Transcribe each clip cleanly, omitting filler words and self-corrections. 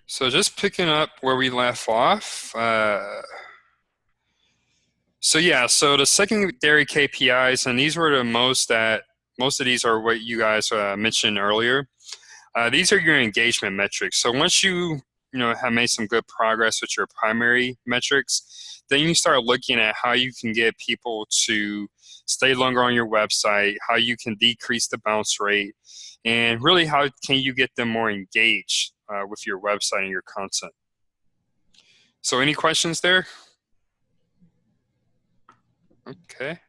So just picking up where we left off. So yeah, so the secondary KPIs, and these were the most of these are what you guys mentioned earlier. These are your engagement metrics. So once you know have made some good progress with your primary metrics, then you start looking at how you can get people to stay longer on your website, how you can decrease the bounce rate, and really how can you get them more engaged with your website and your content. So any questions there? Okay.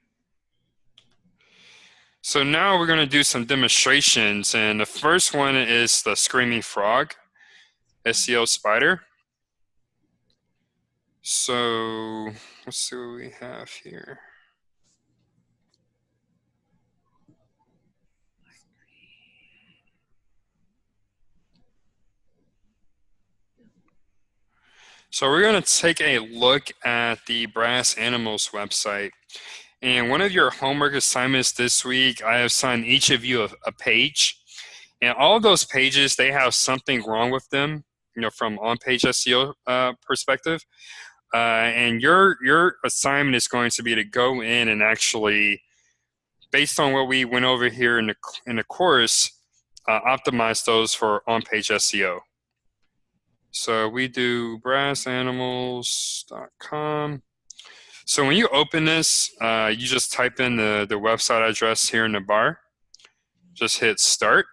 So now we're going to do some demonstrations, and the first one is the Screaming Frog SEO Spider. So let's see what we have here. So we're going to take a look at the Brass Animals website. And one of your homework assignments this week, I have assigned each of you a page. And all of those pages, they have something wrong with them, you know, from on-page SEO perspective. And your assignment is going to be to go in and actually, based on what we went over here in the course, optimize those for on-page SEO. So we do brassanimals.com. So when you open this, you just type in the website address here in the bar. Just hit start.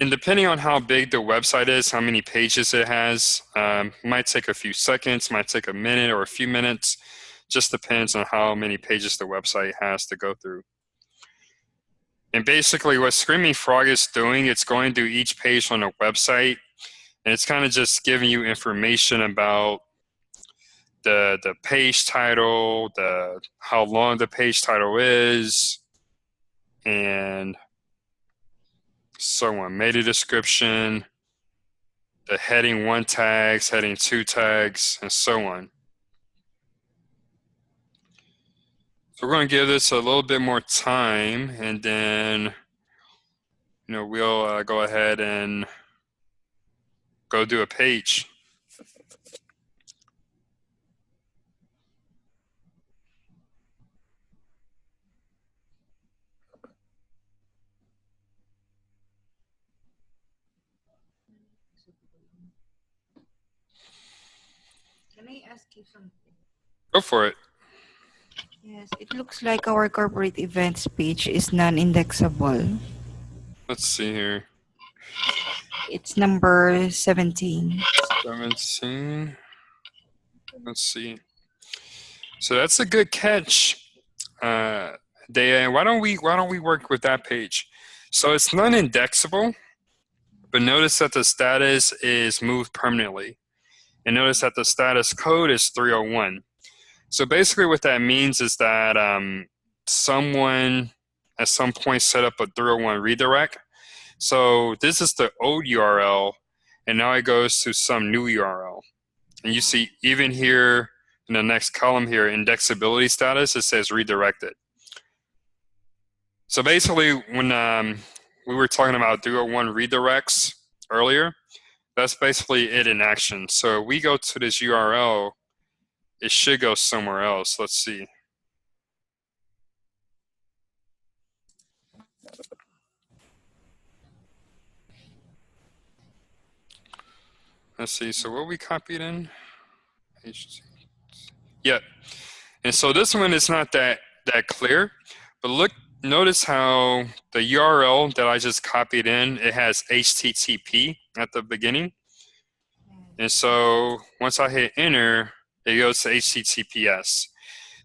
And depending on how big the website is, how many pages it has, might take a few seconds, might take a minute or a few minutes. Just depends on how many pages the website has to go through. And basically what Screaming Frog is doing, it's going through each page on the website, and it's kind of just giving you information about the page title, how long the page title is, and so on. Meta description, the heading 1 tags, heading 2 tags, and so on. So we're going to give this a little bit more time, and then we'll go ahead and go do a page. Can I ask you something? Go for it. Yes, it looks like our corporate events page is non-indexable. Let's see here. It's number 17. 17. Let's see. So that's a good catch, Dea. Why don't we work with that page? So it's non-indexable, but notice that the status is moved permanently, and notice that the status code is 301. So basically, what that means is that someone at some point set up a 301 redirect. So this is the old URL, and now it goes to some new URL. And you see, even here in the next column here, indexability status, it says redirected. So basically, when we were talking about 301 redirects earlier, that's basically it in action. So we go to this URL, it should go somewhere else. Let's see. Let's see. So what we copied in? Yeah. And so this one is not that clear, but notice how the URL that I just copied in, it has HTTP at the beginning. And so once I hit enter, it goes to HTTPS.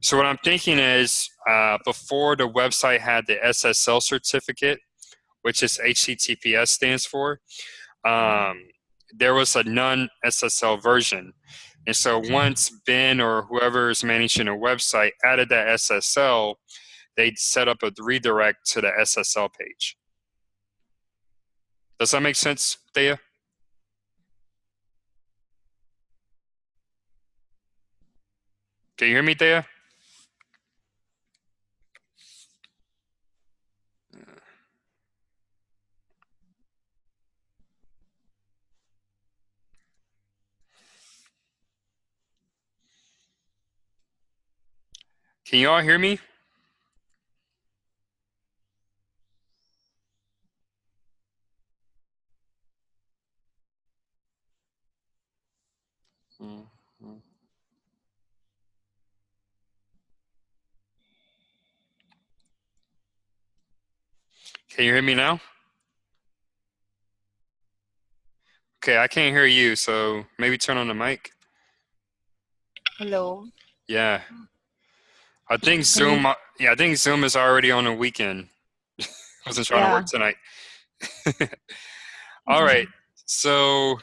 So what I'm thinking is before the website had the SSL certificate, which is HTTPS stands for, there was a non-SSL version. And so once Ben or whoever is managing a website added that SSL, they set up a redirect to the SSL page. Does that make sense, Thea? Can you hear me, Thea? Can you all hear me? Mhm. Can you hear me now? Okay, I can't hear you, so maybe turn on the mic. Hello. Yeah. I think Can you? Zoom, yeah, I think Zoom is already on the weekend. Wasn't trying to Yeah. work tonight. All right. So,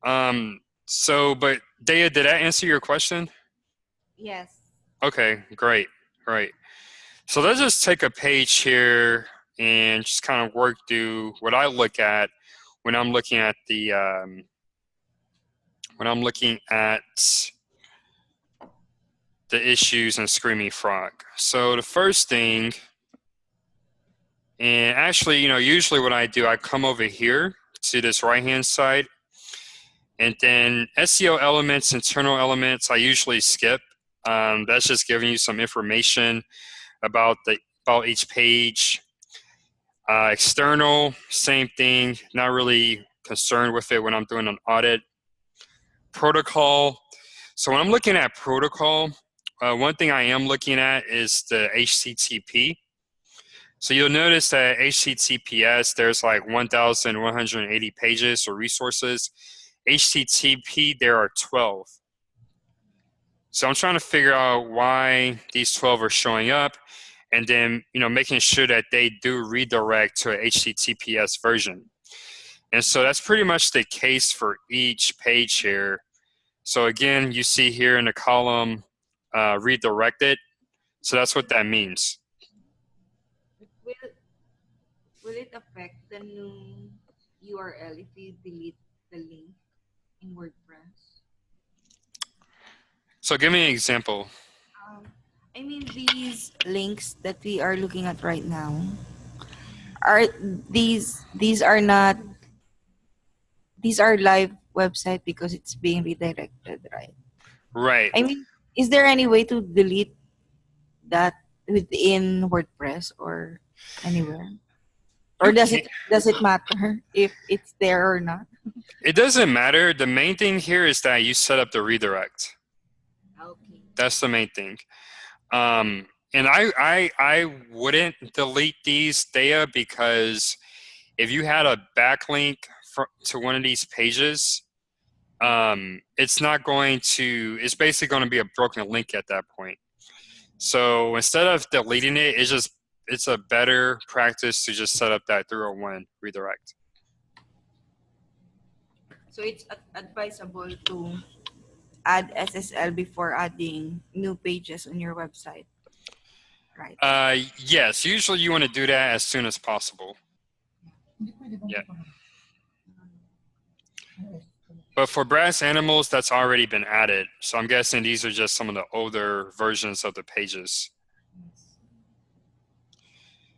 but Daya, did that answer your question? Yes. Okay, great, great. So let's just take a page here and just kind of work through what I look at when I'm looking at the issues in Screaming Frog. So the first thing, and actually, usually what I do, I come over here to this right-hand side, and then SEO elements, internal elements, I usually skip. That's just giving you some information about each page. External, same thing. Not really concerned with it when I'm doing an audit. Protocol. So when I'm looking at protocol, one thing I am looking at is the HTTP. So you'll notice that HTTPS, there's like 1,180 pages or resources. HTTP, there are 12. So I'm trying to figure out why these 12 are showing up, and then making sure that they do redirect to a HTTPS version. And so that's pretty much the case for each page here. So again, you see here in the column redirected. So that's what that means. Will Will it affect the new URL if you delete the link in WordPress? So give me an example. Um, I mean, these links that we are looking at right now are these are not these are live website because it's being redirected, right? Right. I mean, is there any way to delete that within WordPress or anywhere? Or You can't. does it matter if it's there or not? It doesn't matter. The main thing here is that you set up the redirect. Okay. That's the main thing. And I wouldn't delete these data because if you had a backlink to one of these pages, it's not going to. It's basically going to be a broken link at that point. So instead of deleting it, it's a better practice to just set up that 301 redirect. So it's advisable to add SSL before adding new pages on your website, right? Yes, usually you want to do that as soon as possible. Yeah. But for brass animals, that's already been added. So I'm guessing these are just some of the older versions of the pages.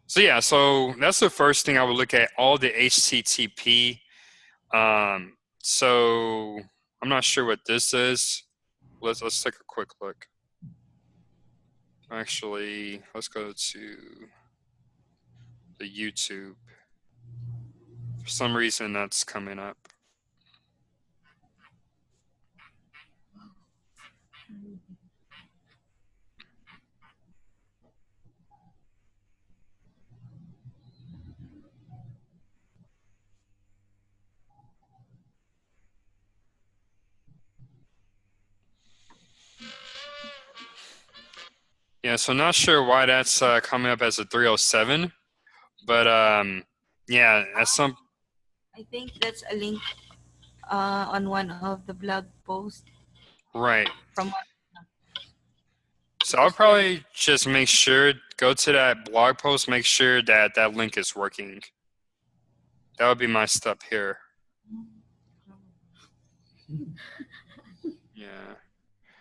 So yeah, so that's the first thing I would look at, all the HTTP. So I'm not sure what this is. Let's take a quick look. Actually, let's go to the YouTube. For some reason, that's coming up. Yeah, so not sure why that's coming up as a 307, but yeah, as some I think that's a link on one of the blog posts right. from So I'll because there. probably just make sure, go to that blog post, make sure that that link is working. That would be my step here. Yeah.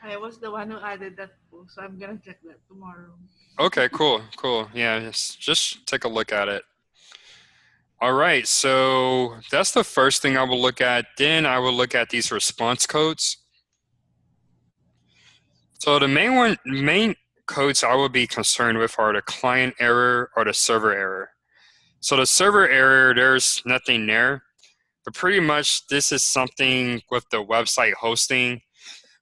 I was the one who added that post, so I'm gonna check that tomorrow. Okay, cool, cool. Yeah, just take a look at it. All right, so that's the first thing I will look at. Then I will look at these response codes. So the main codes I would be concerned with are the client error or the server error. So the server error, there's nothing there, but pretty much this is something with the website hosting.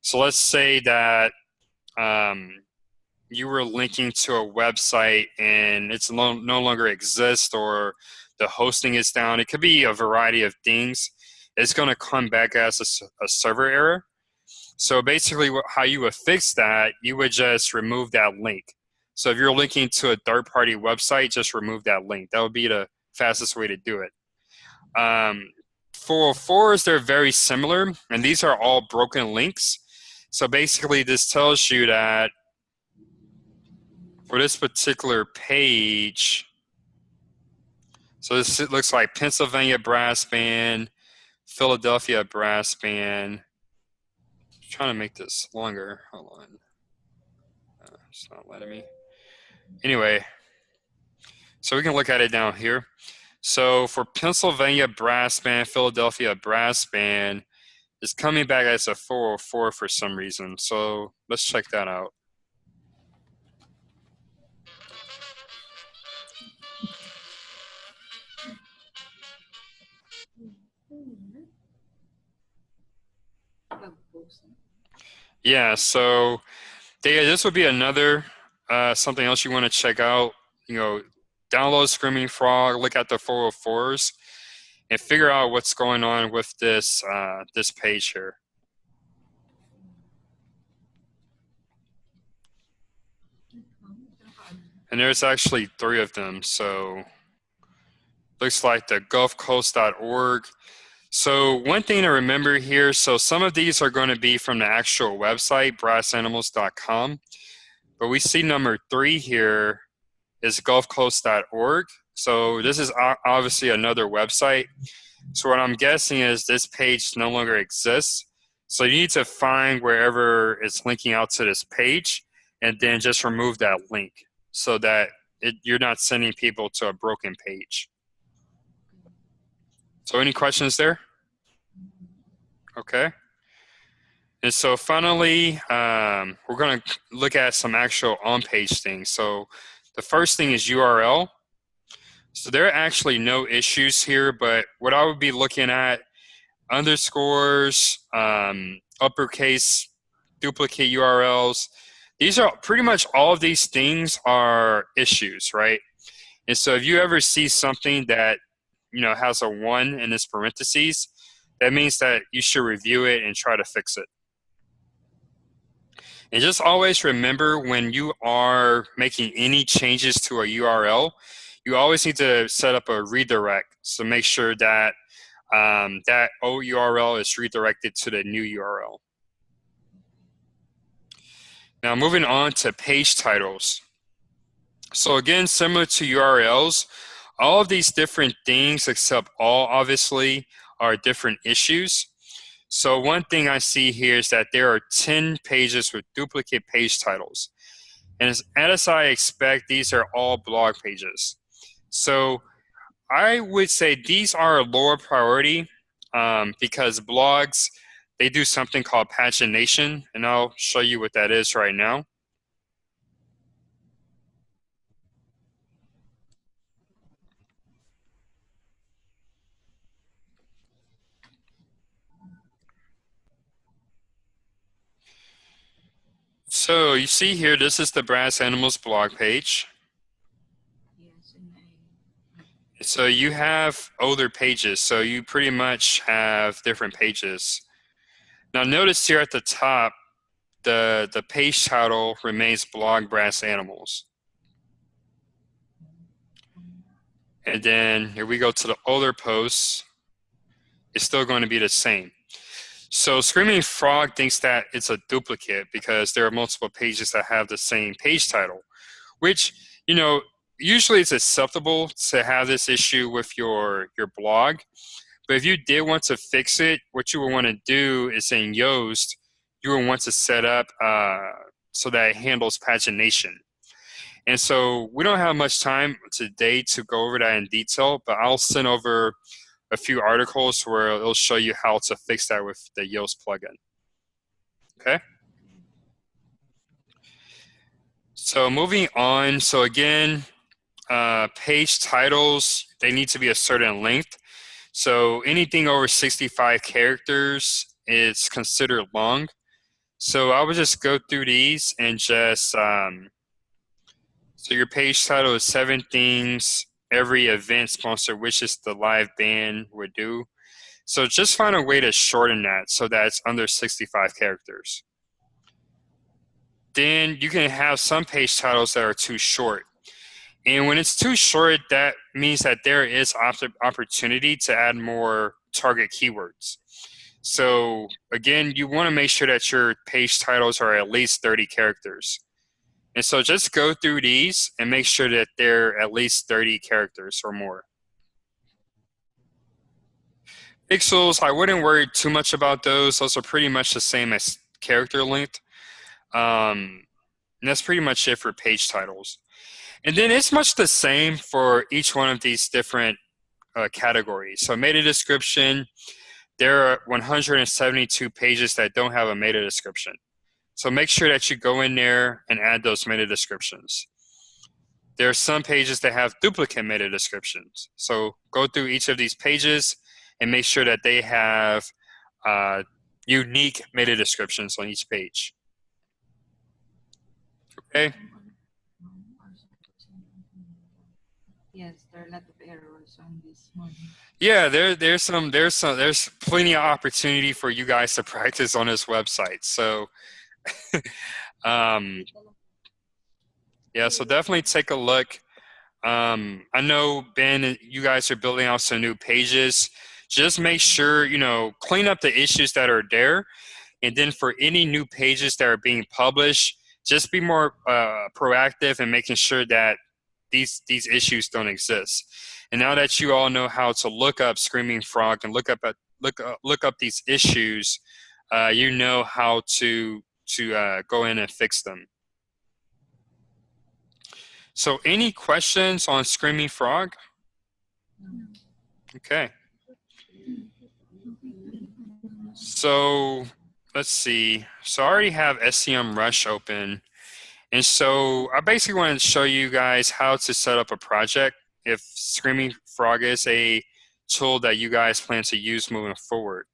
So let's say that you were linking to a website and it's no longer exists, or the hosting is down. It could be a variety of things. It's going to come back as a server error. So basically how you would fix that, you would just remove that link. So if you're linking to a third-party website, just remove that link. That would be the fastest way to do it. 404s, they're very similar, and these are all broken links. So basically this tells you that for this particular page, so this looks like Pennsylvania Brass Band, Philadelphia Brass Band. I'm trying to make this longer. Hold on. It's not letting me. Anyway, so we can look at it down here. So for Pennsylvania Brass Band, Philadelphia Brass Band, it's coming back as a 404 for some reason. So let's check that out. Yeah, so this would be another something else you want to check out. Download Screaming Frog, look at the 404s, and figure out what's going on with this this page here. And there's actually 3 of them. So looks like the gulfcoast.org. So one thing to remember here, so some of these are going to be from the actual website, brassanimals.com. But we see number 3 here is gulfcoast.org. So this is obviously another website. So what I'm guessing is this page no longer exists. So you need to find wherever it's linking out to this page and then just remove that link so that you're not sending people to a broken page. So any questions there? Okay. And so finally, we're going to look at some actual on-page things. So the first thing is URL. So there are actually no issues here, but what I would be looking at, underscores, uppercase, duplicate URLs. These are pretty much all of these things are issues, right? And so if you ever see something that has a 1 in its parentheses, that means that you should review it and try to fix it. And just always remember, when you are making any changes to a URL, you always need to set up a redirect. So make sure that that old URL is redirected to the new URL. Now moving on to page titles. So again, similar to URLs, all of these different things, except all obviously, are different issues. So one thing I see here is that there are 10 pages with duplicate page titles. And as I expect, these are all blog pages. So I would say these are a lower priority because blogs, they do something called pagination, and I'll show you what that is right now. So you see here, this is the Brass Animals blog page. So you have older pages, so you pretty much have different pages. Now notice here at the top, the page title remains blog Brass Animals. And then here we go to the older posts, it's still going to be the same. So Screaming Frog thinks that it's a duplicate because there are multiple pages that have the same page title, which, usually it's acceptable to have this issue with your blog. But if you did want to fix it, what you would want to do is in Yoast, you would want to set up so that it handles pagination. And so we don't have much time today to go over that in detail, but I'll send over a few articles where it'll show you how to fix that with the Yoast plugin. Okay? So moving on. So again, page titles, they need to be a certain length. So anything over 65 characters is considered long. So I would just go through these and just, so your page title is 7 things every event sponsor wishes the live band would do. So just find a way to shorten that so that it's under 65 characters. Then you can have some page titles that are too short. And when it's too short, that means that there is opportunity to add more target keywords. So again, you want to make sure that your page titles are at least 30 characters. And so just go through these and make sure that they're at least 30 characters or more. Pixels, I wouldn't worry too much about those. Those are pretty much the same as character length. And that's pretty much it for page titles. And then it's much the same for each one of these different categories. So meta description, there are 172 pages that don't have a meta description. So make sure that you go in there and add those meta descriptions. There are some pages that have duplicate meta descriptions. So go through each of these pages and make sure that they have unique meta descriptions on each page. Okay. Yes, there are a lot of errors on this one. Yeah, there's plenty of opportunity for you guys to practice on this website. So, yeah, so definitely take a look. I know, Ben, you guys are building out some new pages. Just make sure, clean up the issues that are there. And then for any new pages that are being published, just be more proactive in making sure that these issues don't exist. And now that you all know how to look up Screaming Frog and look up these issues, you know how to go in and fix them. So any questions on Screaming Frog? Okay. So let's see. So I already have SEM Rush open. And so I basically wanted to show you guys how to set up a project if Screaming Frog is a tool that you guys plan to use moving forward.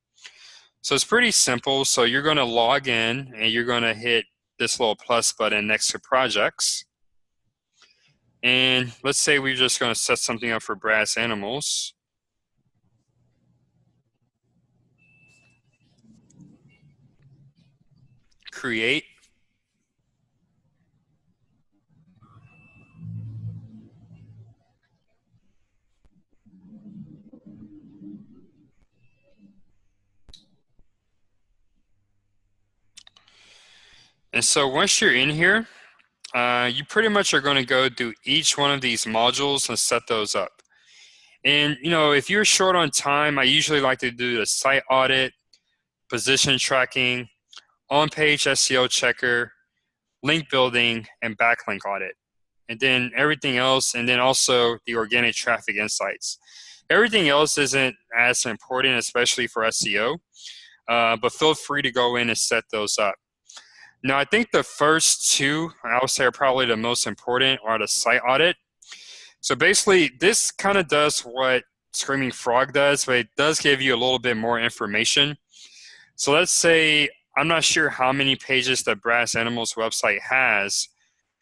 So it's pretty simple. So you're going to log in and you're going to hit this little plus button next to projects. And let's say we're just going to set something up for brass animals. Create. And so once you're in here, you pretty much are going to go through each one of these modules and set those up. And, if you're short on time, I usually like to do the site audit, position tracking, on-page SEO checker, link building, and backlink audit. And then everything else, and then also the organic traffic insights. Everything else isn't as important, especially for SEO, but feel free to go in and set those up. Now, I think the first two, I would say, are probably the most important, are the site audit. So basically, this kind of does what Screaming Frog does, but it does give you a little bit more information. So let's say, I'm not sure how many pages the Brass Animals website has,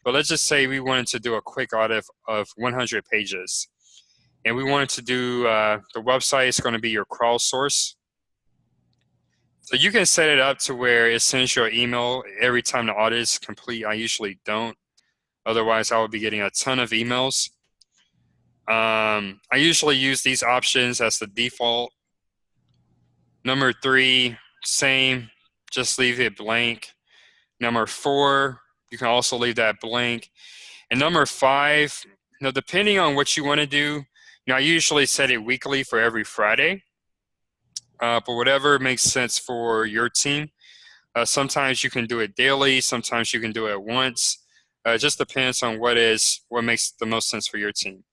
but let's just say we wanted to do a quick audit of 100 pages. And we wanted to do, the website is going to be your crawl source. So you can set it up to where it sends you an email every time the audit is complete. I usually don't. Otherwise, I would be getting a ton of emails. I usually use these options as the default. Number 3, same, just leave it blank. Number 4, you can also leave that blank. And number 5, depending on what you want to do, I usually set it weekly for every Friday. But whatever makes sense for your team. Sometimes you can do it daily, sometimes you can do it once. It just depends on what makes the most sense for your team.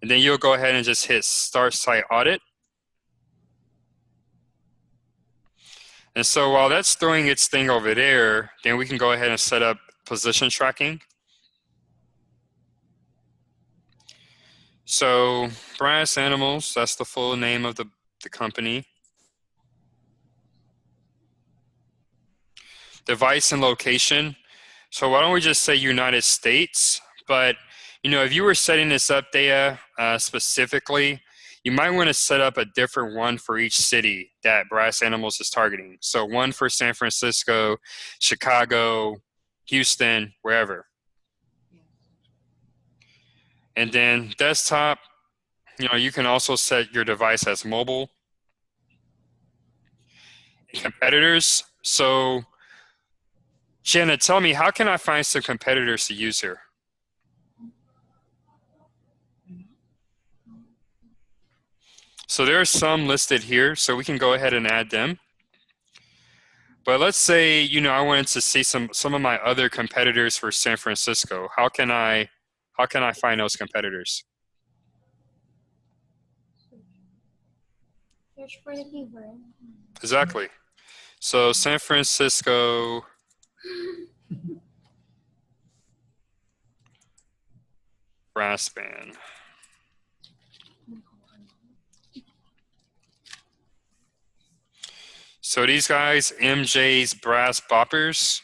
And then you'll go ahead and just hit Start Site Audit. And so while that's doing its thing over there, then we can go ahead and set up position tracking. So Brass Animals, that's the full name of the company. Device and location. So why don't we just say United States? But if you were setting this up, Dea, specifically, you might want to set up a different one for each city that Brass Animals is targeting. So one for San Francisco, Chicago, Houston, wherever. And then desktop, you can also set your device as mobile. Competitors. So Jenna, tell me, how can I find some competitors to use here? So there are some listed here, so we can go ahead and add them. But let's say, I wanted to see some of my other competitors for San Francisco. How can I find those competitors? Search for the keyword. Exactly. So San Francisco brass band. So these guys, MJ's Brass Boppers,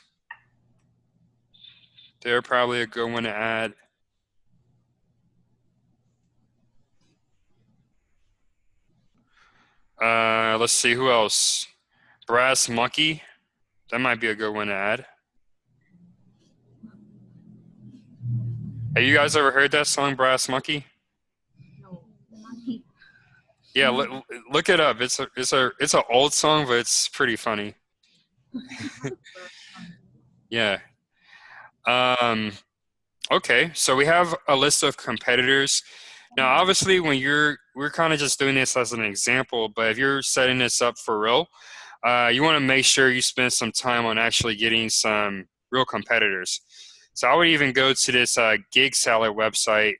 they're probably a good one to add. Let's see, who else? Brass Monkey, that might be a good one to add. Have you guys ever heard that song, Brass Monkey? No. Yeah, look it up. It's an old song, but it's pretty funny. Yeah. Okay, so we have a list of competitors. Now, obviously, we're kind of just doing this as an example, but if you're setting this up for real, you want to make sure you spend some time on actually getting some real competitors. So I would even go to this Gig Salad website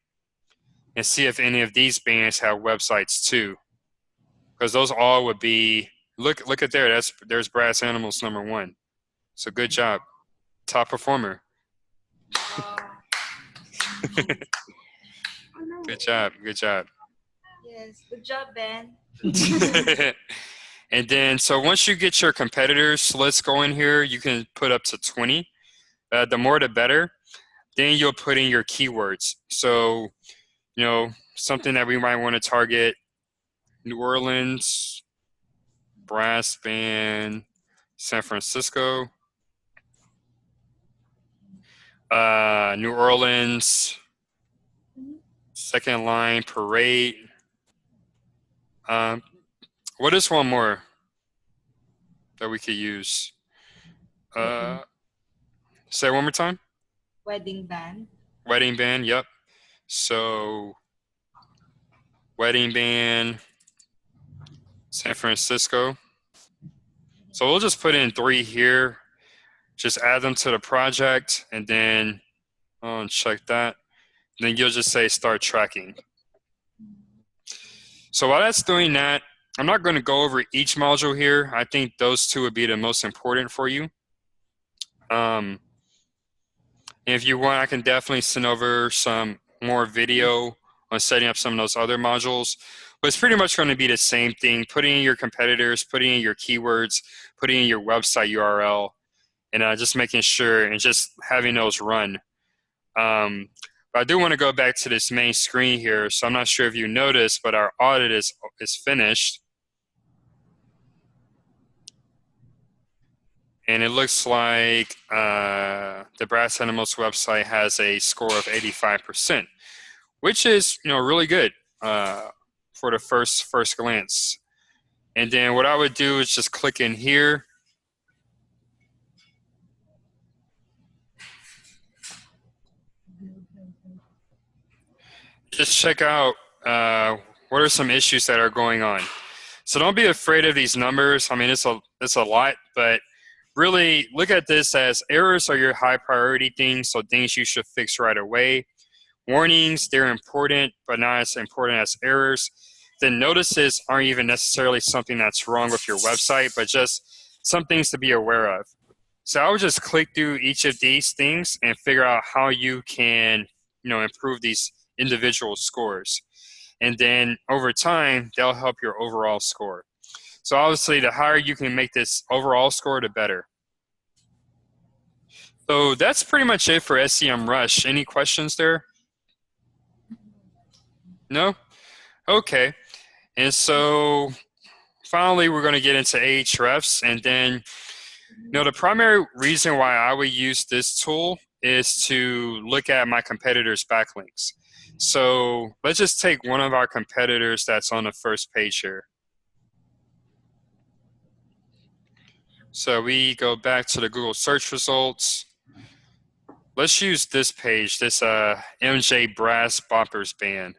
and see if any of these bands have websites too, because those all would be, look at there. There's Brass Animals #1. So good job, top performer. Good job. Yes, good job, Ben. And then, so once you get your competitors, let's go in here. You can put up to 20. The more, the better. Then you'll put in your keywords. So, something that we might want to target: New Orleans, brass band, San Francisco, New Orleans, second line parade. What is one more that we could use? Say it one more time. Wedding band. Wedding band, yep. So wedding band, San Francisco. So we'll just put in 3 here. Just add them to the project, and then check that. Then you'll just say start tracking. So while that's doing that, I'm not going to go over each module here. I think those 2 would be the most important for you. If you want, I can definitely send over some more video on setting up some of those other modules. But it's pretty much going to be the same thing: putting in your competitors, putting in your keywords, putting in your website URL, and just making sure and just having those run. But I do want to go back to this main screen here. So I'm not sure if you noticed, but our audit is finished. And it looks like the Brass Animals website has a score of 85%, which is really good for the first glance. And then what I would do is just click in here. Just check out what are some issues that are going on. So don't be afraid of these numbers. I mean, it's a lot, but really look at this as errors are your high priority things, so things you should fix right away. Warnings, they're important, but not as important as errors. Then notices aren't even necessarily something that's wrong with your website, but just some things to be aware of. So I would just click through each of these things and figure out how you can, improve these individual scores. And then over time, they'll help your overall score. So obviously, the higher you can make this overall score, the better. So that's pretty much it for SEMrush. Any questions there? No? Okay. And so finally, we're going to get into Ahrefs. And then, the primary reason why I would use this tool is to look at my competitors' backlinks. So let's just take one of our competitors that's on the first page here. So we go back to the Google search results. Let's use this page, this MJ Brass Boppers band,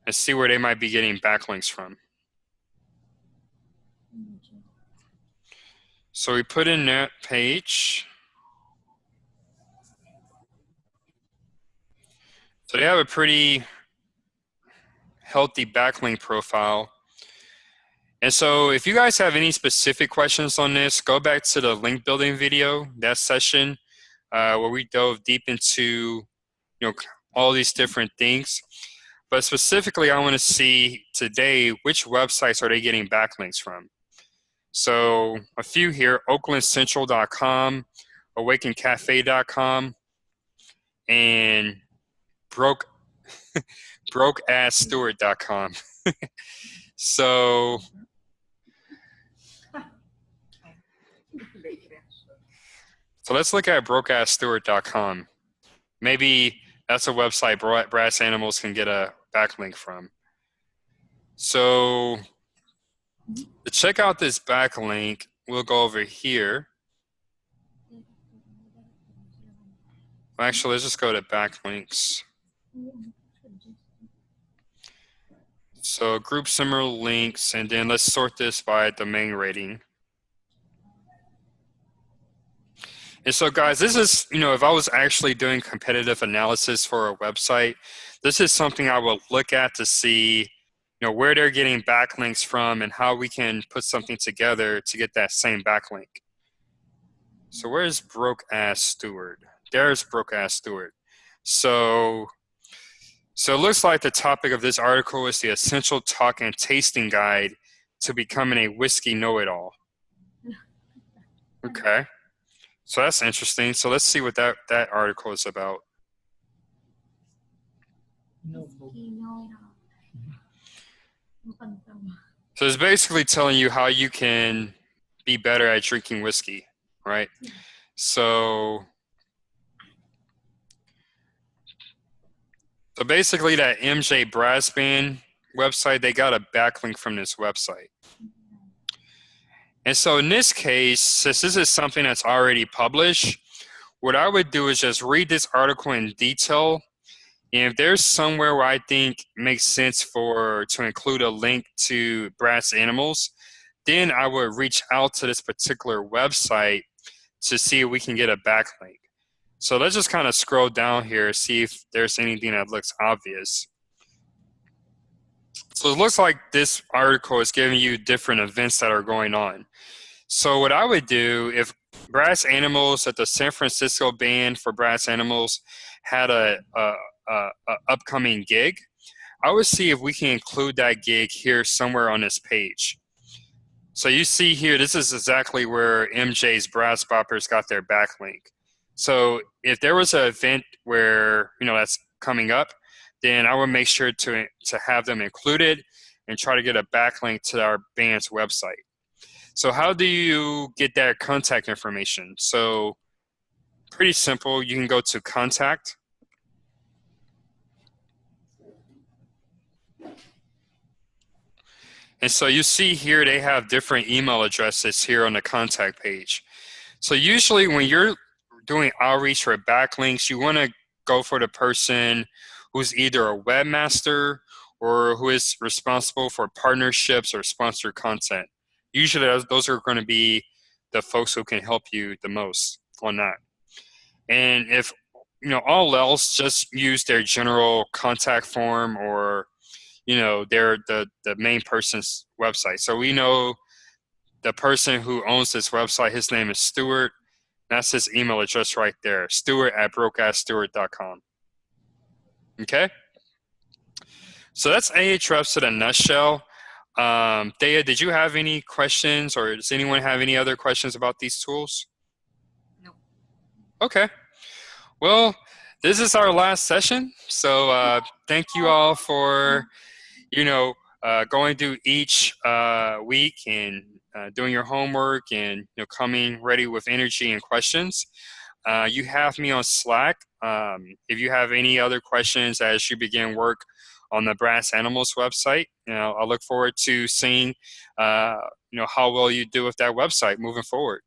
and see where they might be getting backlinks from. So we put in that page. So they have a pretty healthy backlink profile. And so if you guys have any specific questions on this, go back to the link building video, that session where we dove deep into all these different things. But specifically, I want to see today, which websites are they getting backlinks from? So a few here, oaklandcentral.com, awakencafe.com, and brokeassstewart.com. So let's look at brokeassstewart.com. Maybe that's a website brass animals can get a backlink from. So to check out this backlink, we'll go over here. Actually, let's just go to backlinks. So group similar links, and then let's sort this by domain rating. And so guys, this is, if I was actually doing competitive analysis for a website, this is something I will look at to see, where they're getting backlinks from and how we can put something together to get that same backlink. So where's Broke Ass Stewart? There's Broke Ass Stewart. So it looks like the topic of this article is the essential talk and tasting guide to becoming a whiskey know-it-all. Okay. So that's interesting. So let's see what that article is about. So it's basically telling you how you can be better at drinking whiskey, right? So basically that MJ Brass Band website, they got a backlink from this website. And so in this case, since this is something that's already published, what I would do is just read this article in detail. And if there's somewhere where I think makes sense to include a link to brass animals, then I would reach out to this particular website to see if we can get a backlink. So let's just kind of scroll down here, see if there's anything that looks obvious. So it looks like this article is giving you different events that are going on. So what I would do, if Brass Animals at the San Francisco band for Brass Animals had a upcoming gig, I would see if we can include that gig here somewhere on this page. So you see here, this is exactly where MJ's Brass Boppers got their backlink. So if there was an event where, that's coming up, then I would make sure to have them included and try to get a backlink to our band's website. So how do you get that contact information? So pretty simple. You can go to contact. And so you see here they have different email addresses here on the contact page. So usually when you're doing outreach for backlinks, you want to go for the person who's either a webmaster or who is responsible for partnerships or sponsored content. Usually those are going to be the folks who can help you the most on that. And if, all else, just use their general contact form or, their the main person's website. So we know the person who owns this website, his name is Stuart. That's his email address right there, Stuart@brokeassstewart.com. Okay. So that's Ahrefs in a nutshell. Dea, did you have any questions, or does anyone have any other questions about these tools? No. Okay. Well, this is our last session. So thank you all for, going through each week and doing your homework and coming ready with energy and questions. You have me on Slack. If you have any other questions as you begin work on the Brass Animals website, I look forward to seeing, how well you do with that website moving forward.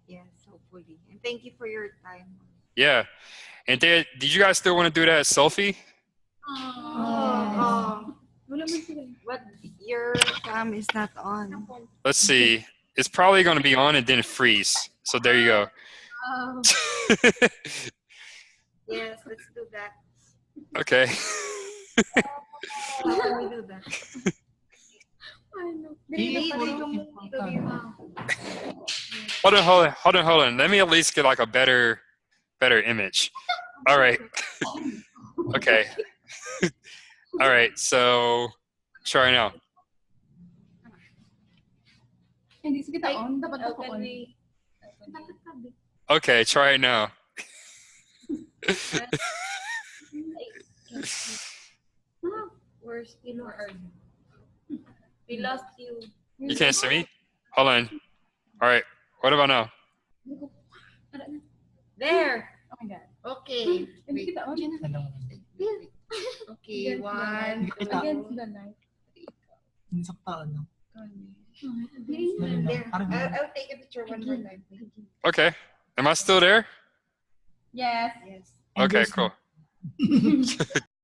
Yes, hopefully. And thank you for your time. Yeah. And did you guys still want to do that selfie? But your cam is not on. Let's see. It's probably going to be on and then freeze. So there you go. Yes, let's do that. Okay. How can we do that? Hold on. Let me at least get like a better image. All right. Okay. All right. So try now. Okay, try it now. Where's where are you? We lost you. You can't see me? Hold on. All right. What about now? There. Oh my God. Okay. Wait. Okay, one, two. Against the light. There. I'll take a picture one more time. Okay. Am I still there? Yes. Yes. Okay, cool.